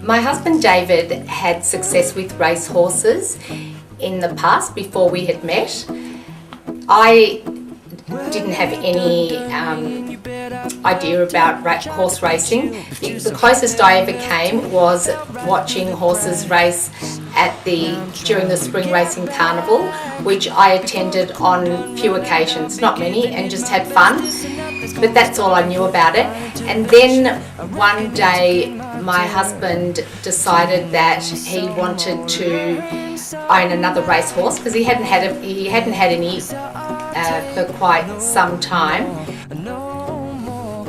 My husband David had success with race horses in the past before we had met. I didn't have any idea about horse racing. The closest I ever came was watching horses race during the spring racing carnival, which I attended on few occasions, not many, and just had fun. But that's all I knew about it. And then one day my husband decided that he wanted to own another racehorse because he hadn't had any for quite some time.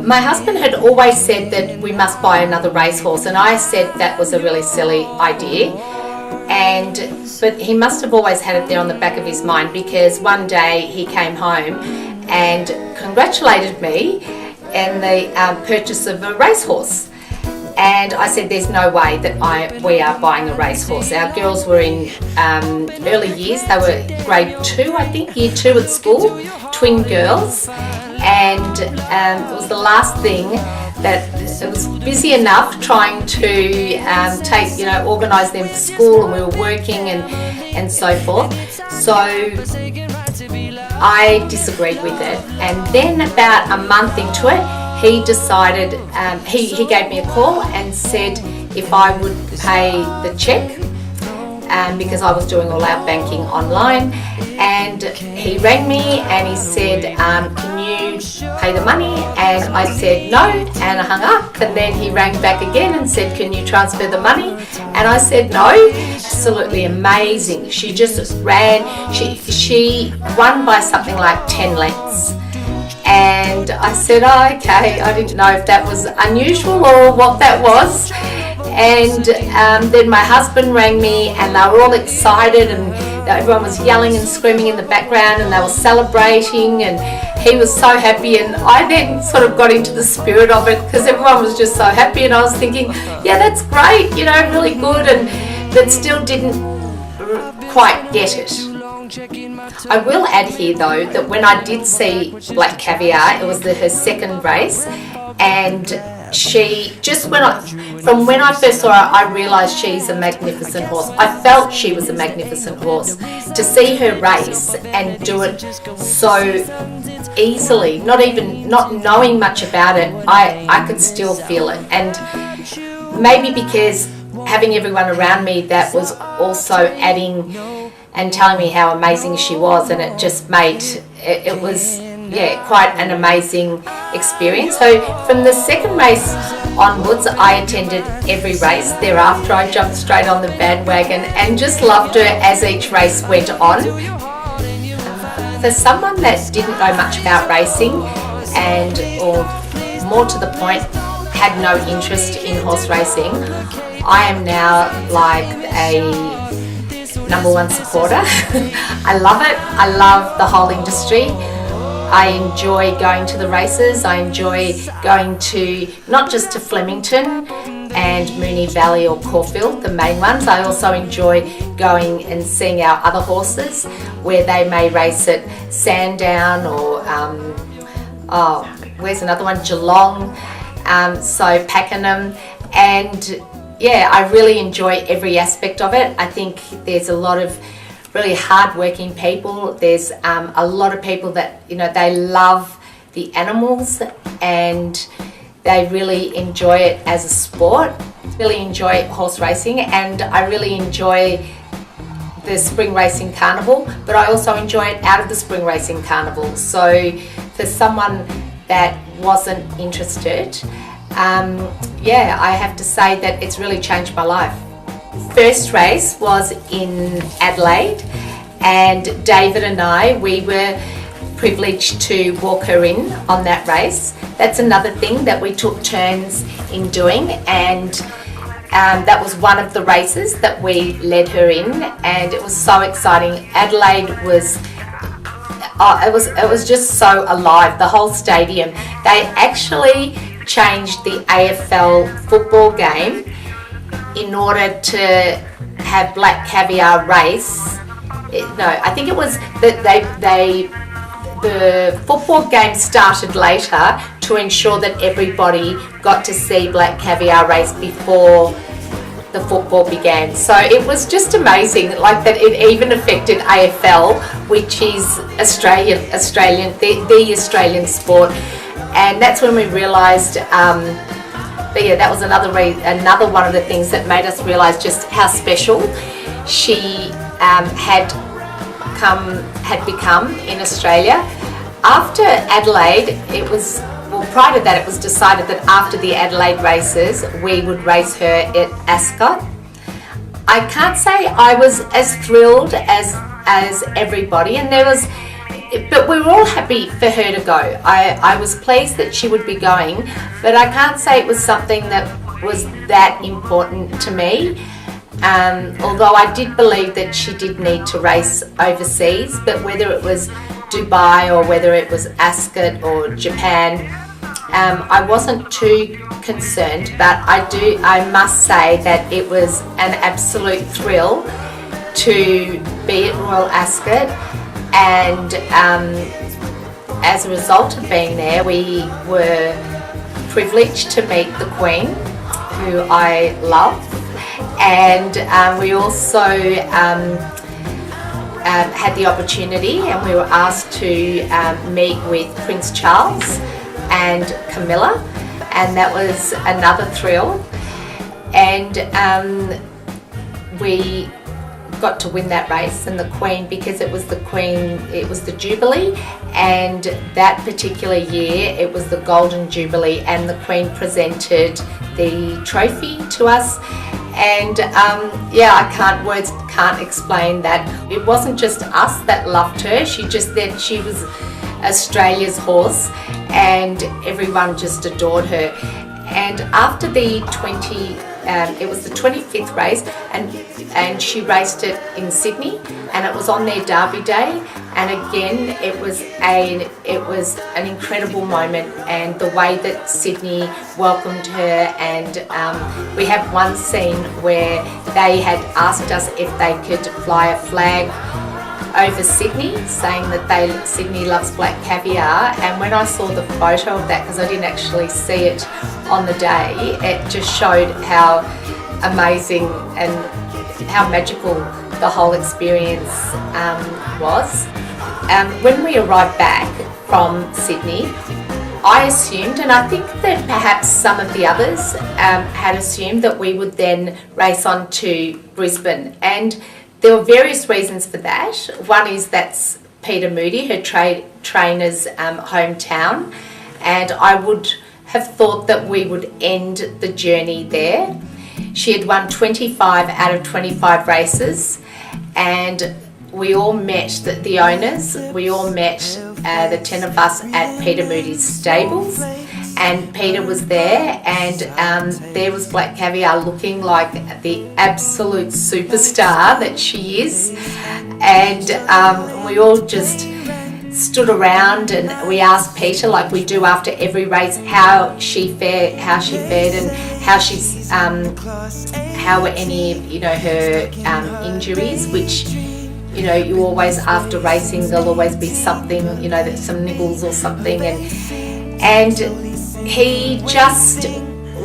My husband had always said that we must buy another racehorse, and I said that was a really silly idea. But he must have always had it there on the back of his mind, because one day he came home and congratulated me in the purchase of a racehorse. And I said, there's no way that we are buying a racehorse. Our girls were in early years. They were grade 2, I think, year 2 at school, twin girls. And it was the last thing that it was busy enough trying to organise them for school, and we were working and so forth. So I disagreed with it. And then about a month into it, he decided, he gave me a call and said if I would pay the cheque, because I was doing all our banking online. And he rang me and he said, can you pay the money? And I said no, and I hung up. And then he rang back again and said, can you transfer the money? And I said no. Absolutely amazing. She just ran. She won by something like 10 lengths. And I said, oh, okay. I didn't know if that was unusual or what that was. And then my husband rang me, and they were all excited, and everyone was yelling and screaming in the background, and they were celebrating, and he was so happy. And I then sort of got into the spirit of it, because everyone was just so happy, and I was thinking, yeah, that's great, really good, but still didn't quite get it. I will add here though that when I did see Black Caviar, it was her second race, and from when I first saw her, I realised she's a magnificent horse. I felt she was a magnificent horse. To see her race and do it so easily, not knowing much about it, I could still feel it. And maybe because having everyone around me that was also adding and telling me how amazing she was, and it just made it was quite an amazing experience. So from the second race onwards, I attended every race. Thereafter, I jumped straight on the bandwagon and just loved her as each race went on. For someone that didn't know much about racing, or more to the point, had no interest in horse racing, I am now like a number one supporter. I love it. I love the whole industry. I enjoy going to the races. I enjoy going to not just to Flemington and Moonee Valley or Caulfield, the main ones. I also enjoy going and seeing our other horses where they may race at Sandown or where's another one? Geelong, so Pakenham. And I really enjoy every aspect of it. I think there's a lot of really hard-working people. There's a lot of people that, they love the animals and they really enjoy it as a sport. Really enjoy horse racing, and I really enjoy the spring racing carnival, but I also enjoy it out of the spring racing carnival. So for someone that wasn't interested, I have to say that it's really changed my life. First race was in Adelaide, and David and I, we were privileged to walk her in on that race. That's another thing that we took turns in doing, and that was one of the races that we led her in, and it was so exciting. Adelaide was it was just so alive, the whole stadium. They actually changed the AFL football game in order to have Black Caviar race. I think it was that the football game started later to ensure that everybody got to see Black Caviar race before the football began. So it was just amazing, like that it even affected AFL, which is the Australian sport. And that's when we realised, that was another one of the things that made us realise just how special she had become in Australia. After Adelaide, prior to that, it was decided that after the Adelaide races, we would race her at Ascot. I can't say I was as thrilled as everybody, but we were all happy for her to go. I was pleased that she would be going, but I can't say it was something that was that important to me. Although I did believe that she did need to race overseas, but whether it was Dubai or whether it was Ascot or Japan, I wasn't too concerned, but I must say that it was an absolute thrill to be at Royal Ascot, and as a result of being there, we were privileged to meet the Queen, who I love, and we also had the opportunity, and we were asked to meet with Prince Charles and Camilla, and that was another thrill. And we got to win that race, and the Queen, because it was the Jubilee, and that particular year it was the Golden Jubilee, and the Queen presented the trophy to us. And words can't explain that. It wasn't just us that loved her. She was Australia's horse, and everyone just adored her. And after the 25th race, and she raced it in Sydney, and it was on their Derby Day, and again it was an incredible moment, and the way that Sydney welcomed her. And we have one scene where they had asked us if they could fly a flag over Sydney, saying that Sydney loves Black Caviar. And when I saw the photo of that, because I didn't actually see it on the day, it just showed how amazing and how magical the whole experience was. When we arrived back from Sydney, I assumed, and I think that perhaps some of the others had assumed, that we would then race on to Brisbane. And there were various reasons for that. One is that's Peter Moody, her trainer's hometown, and I would have thought that we would end the journey there. She had won 25 out of 25 races, and we all met the owners. We all met the 10 of us at Peter Moody's stables, and Peter was there, and there was Black Caviar looking like the absolute superstar that she is. And we all just stood around, and we asked Peter, like we do after every race, how she fared, and how were any of her injuries, which you always, after racing, there'll always be something, that some niggles or something, and he just,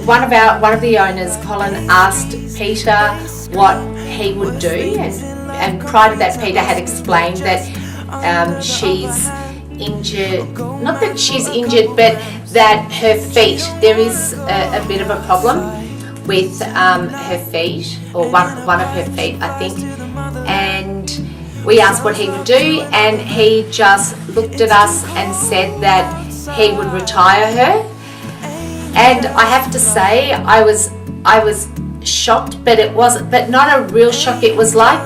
one of the owners, Colin, asked Peter what he would do, and prior to that, Peter had explained that she's injured, not that she's injured, but that her feet, there is a bit of a problem with her feet, or one of her feet, I think. And we asked what he would do, and he just looked at us and said that he would retire her. And I have to say, I was shocked, but not a real shock. It was like,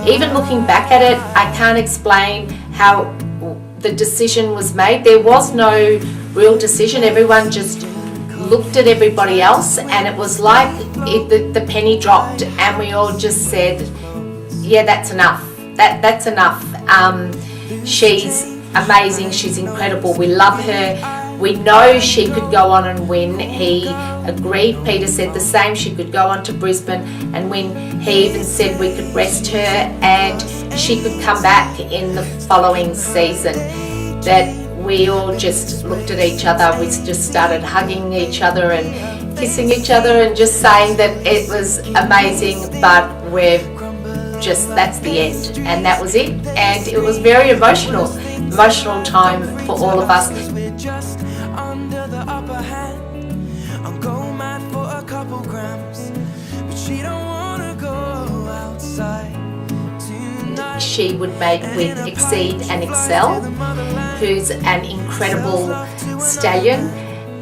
even looking back at it, I can't explain how the decision was made. There was no real decision. Everyone just looked at everybody else, and it was like the penny dropped, and we all just said, yeah, that's enough. That's enough. She's amazing. She's incredible. We love her. We know she could go on and win. He agreed. Peter said the same. She could go on to Brisbane and win. He even said we could rest her and she could come back in the following season. That we all just looked at each other. We just started hugging each other, and kissing each other and just saying that it was amazing, but that's the end, and that was it. And it was very emotional time for all of us. I'm going mad for a couple grams, but she don't wanna go outside tonight. She would mate with Exceed and Excel, who's an incredible stallion,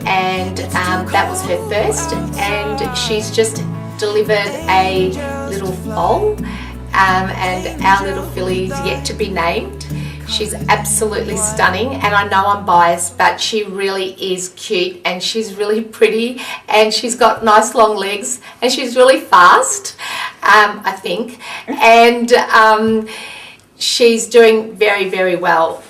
and that was her first, and she's just delivered a little foal, and our little filly's yet to be named. She's absolutely stunning, and I know I'm biased, but she really is cute, and she's really pretty, and she's got nice long legs, and she's really fast, I think, and she's doing very, very well.